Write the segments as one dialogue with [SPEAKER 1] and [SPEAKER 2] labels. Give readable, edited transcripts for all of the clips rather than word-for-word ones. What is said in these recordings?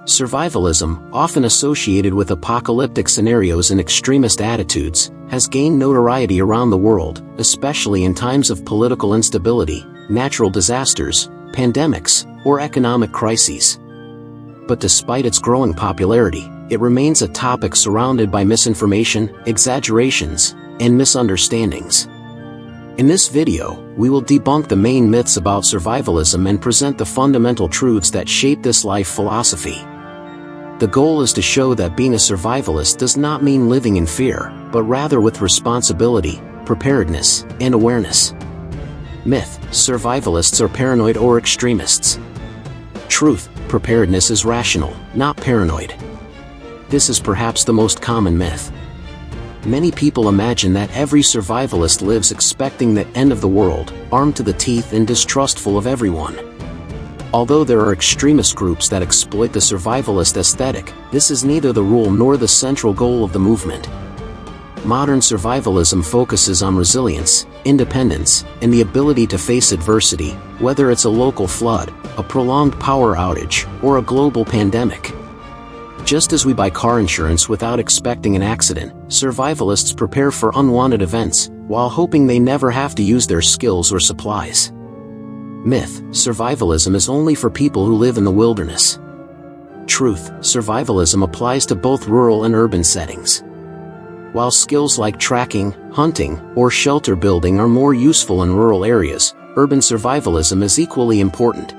[SPEAKER 1] Survivalism, often associated with apocalyptic scenarios and extremist attitudes, has gained notoriety around the world, especially in times of political instability, natural disasters, pandemics, or economic crises. But despite its growing popularity, it remains a topic surrounded by misinformation, exaggerations, and misunderstandings. In this video, we will debunk the main myths about survivalism and present the fundamental truths that shape this life philosophy. The goal is to show that being a survivalist does not mean living in fear, but rather with responsibility, preparedness, and awareness. Myth: survivalists are paranoid or extremists. Truth: preparedness is rational, not paranoid. This is perhaps the most common myth. Many people imagine that every survivalist lives expecting the end of the world, armed to the teeth and distrustful of everyone. Although there are extremist groups that exploit the survivalist aesthetic, this is neither the rule nor the central goal of the movement. Modern survivalism focuses on resilience, independence, and the ability to face adversity, whether it's a local flood, a prolonged power outage, or a global pandemic. Just as we buy car insurance without expecting an accident, survivalists prepare for unwanted events, while hoping they never have to use their skills or supplies. Myth: survivalism is only for people who live in the wilderness. Truth: survivalism applies to both rural and urban settings. While skills like tracking, hunting, or shelter building are more useful in rural areas, urban survivalism is equally important.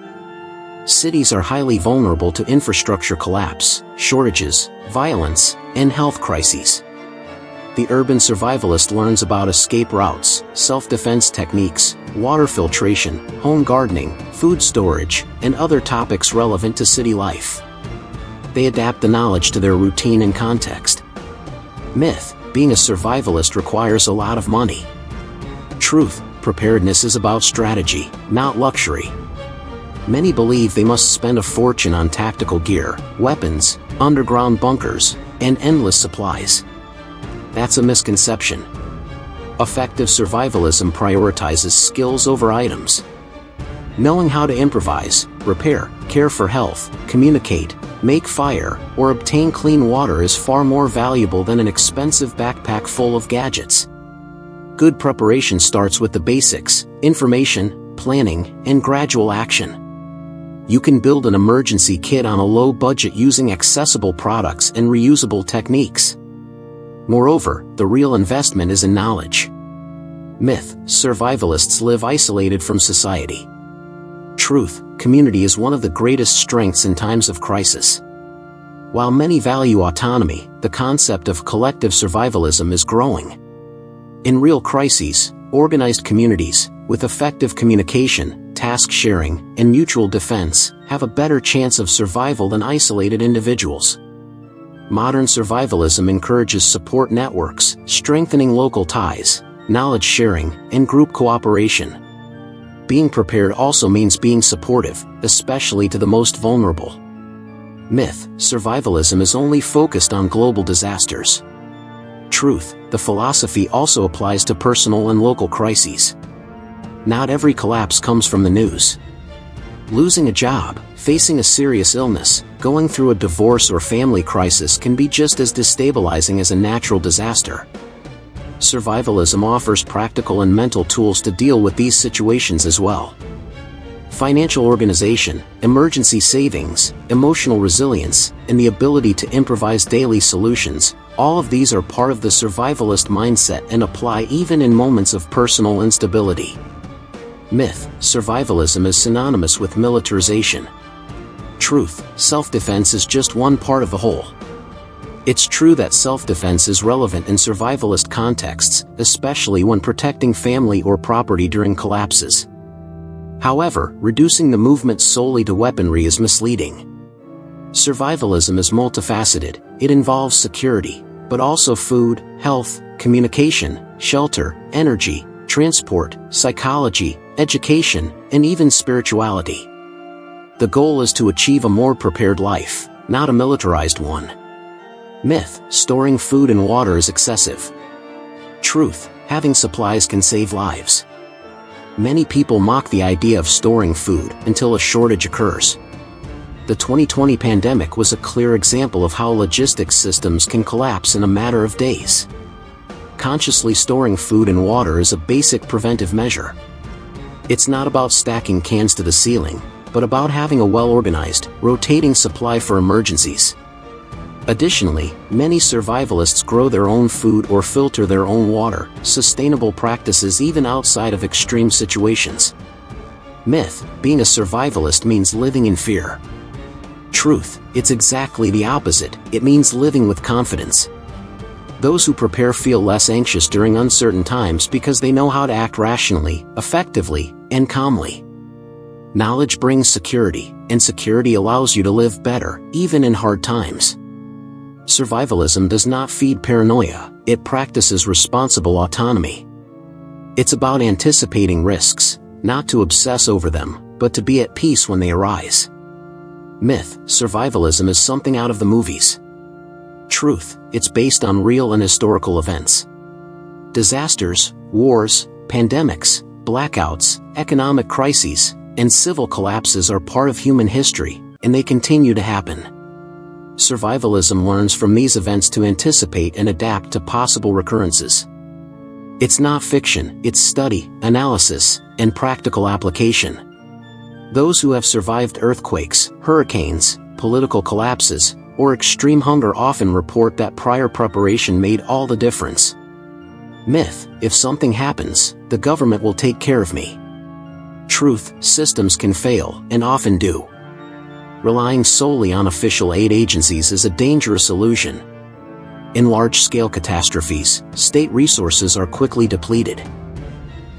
[SPEAKER 1] Cities are highly vulnerable to infrastructure collapse, shortages, violence, and health crises. The urban survivalist learns about escape routes, self-defense techniques, water filtration, home gardening, food storage, and other topics relevant to city life. They adapt the knowledge to their routine and context. Myth: being a survivalist requires a lot of money. Truth: preparedness is about strategy, not luxury. Many believe they must spend a fortune on tactical gear, weapons, underground bunkers, and endless supplies. That's a misconception. Effective survivalism prioritizes skills over items. Knowing how to improvise, repair, care for health, communicate, make fire, or obtain clean water is far more valuable than an expensive backpack full of gadgets. Good preparation starts with the basics: information, planning, and gradual action. You can build an emergency kit on a low budget using accessible products and reusable techniques. Moreover, the real investment is in knowledge. Myth: survivalists live isolated from society. Truth: community is one of the greatest strengths in times of crisis. While many value autonomy, the concept of collective survivalism is growing. In real crises, organized communities, with effective communication, task sharing, and mutual defense, have a better chance of survival than isolated individuals. Modern survivalism encourages support networks, strengthening local ties, knowledge sharing, and group cooperation. Being prepared also means being supportive, especially to the most vulnerable. Myth: survivalism is only focused on global disasters. Truth: the philosophy also applies to personal and local crises. Not every collapse comes from the news. Losing a job, facing a serious illness, going through a divorce or family crisis can be just as destabilizing as a natural disaster. Survivalism offers practical and mental tools to deal with these situations as well. Financial organization, emergency savings, emotional resilience, and the ability to improvise daily solutions, all of these are part of the survivalist mindset and apply even in moments of personal instability. Myth: survivalism is synonymous with militarization. Truth: self-defense is just one part of the whole. It's true that self-defense is relevant in survivalist contexts, especially when protecting family or property during collapses. However, reducing the movement solely to weaponry is misleading. Survivalism is multifaceted. It involves security, but also food, health, communication, shelter, energy, transport, psychology, education, and even spirituality. The goal is to achieve a more prepared life, not a militarized one. Myth: storing food and water is excessive. Truth: having supplies can save lives. Many people mock the idea of storing food until a shortage occurs. The 2020 pandemic was a clear example of how logistics systems can collapse in a matter of days. Consciously storing food and water is a basic preventive measure. It's not about stacking cans to the ceiling, but about having a well-organized, rotating supply for emergencies. Additionally, many survivalists grow their own food or filter their own water, sustainable practices even outside of extreme situations. Myth: being a survivalist means living in fear. Truth: it's exactly the opposite. It means living with confidence. Those who prepare feel less anxious during uncertain times because they know how to act rationally, effectively, and calmly. Knowledge brings security, and security allows you to live better, even in hard times. Survivalism does not feed paranoia, it practices responsible autonomy. It's about anticipating risks, not to obsess over them, but to be at peace when they arise. Myth: survivalism is something out of the movies. Truth: it's based on real and historical events. Disasters, wars, pandemics, blackouts, economic crises, and civil collapses are part of human history, and they continue to happen. Survivalism learns from these events to anticipate and adapt to possible recurrences. It's not fiction, it's study, analysis, and practical application. Those who have survived earthquakes, hurricanes, political collapses, or extreme hunger often report that prior preparation made all the difference. Myth: if something happens, the government will take care of me. Truth: systems can fail, and often do. Relying solely on official aid agencies is a dangerous illusion. In large-scale catastrophes, state resources are quickly depleted.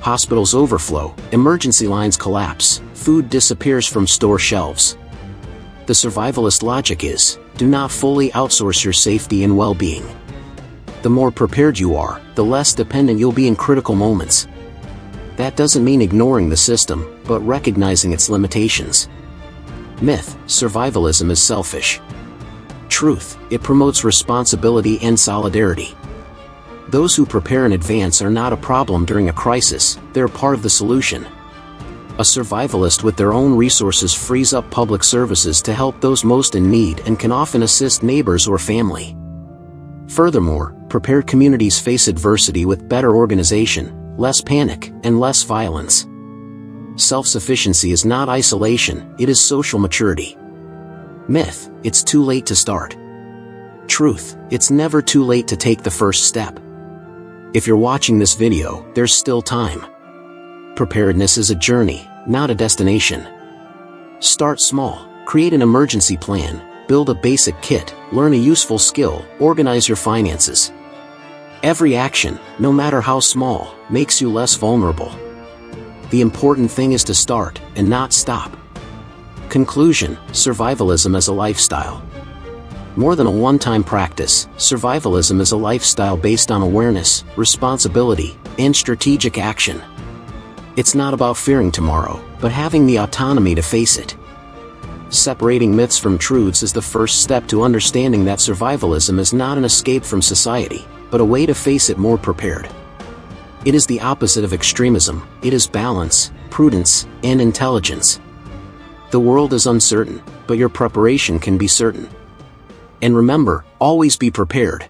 [SPEAKER 1] Hospitals overflow, emergency lines collapse, food disappears from store shelves. The survivalist logic is, do not fully outsource your safety and well-being. The more prepared you are, the less dependent you'll be in critical moments. That doesn't mean ignoring the system, but recognizing its limitations. Myth: survivalism is selfish. Truth: it promotes responsibility and solidarity. Those who prepare in advance are not a problem during a crisis, they're part of the solution. A survivalist with their own resources frees up public services to help those most in need and can often assist neighbors or family. Furthermore, prepared communities face adversity with better organization, less panic, and less violence. Self-sufficiency is not isolation, it is social maturity. Myth: it's too late to start. Truth: it's never too late to take the first step. If you're watching this video, there's still time. Preparedness is a journey, not a destination. Start small, create an emergency plan, build a basic kit, learn a useful skill, organize your finances. Every action, no matter how small, makes you less vulnerable. The important thing is to start, and not stop. Conclusion: survivalism as a lifestyle. More than a one-time practice, survivalism is a lifestyle based on awareness, responsibility, and strategic action. It's not about fearing tomorrow, but having the autonomy to face it. Separating myths from truths is the first step to understanding that survivalism is not an escape from society, but a way to face it more prepared. It is the opposite of extremism. It is balance, prudence, and intelligence. The world is uncertain, but your preparation can be certain. And remember, always be prepared.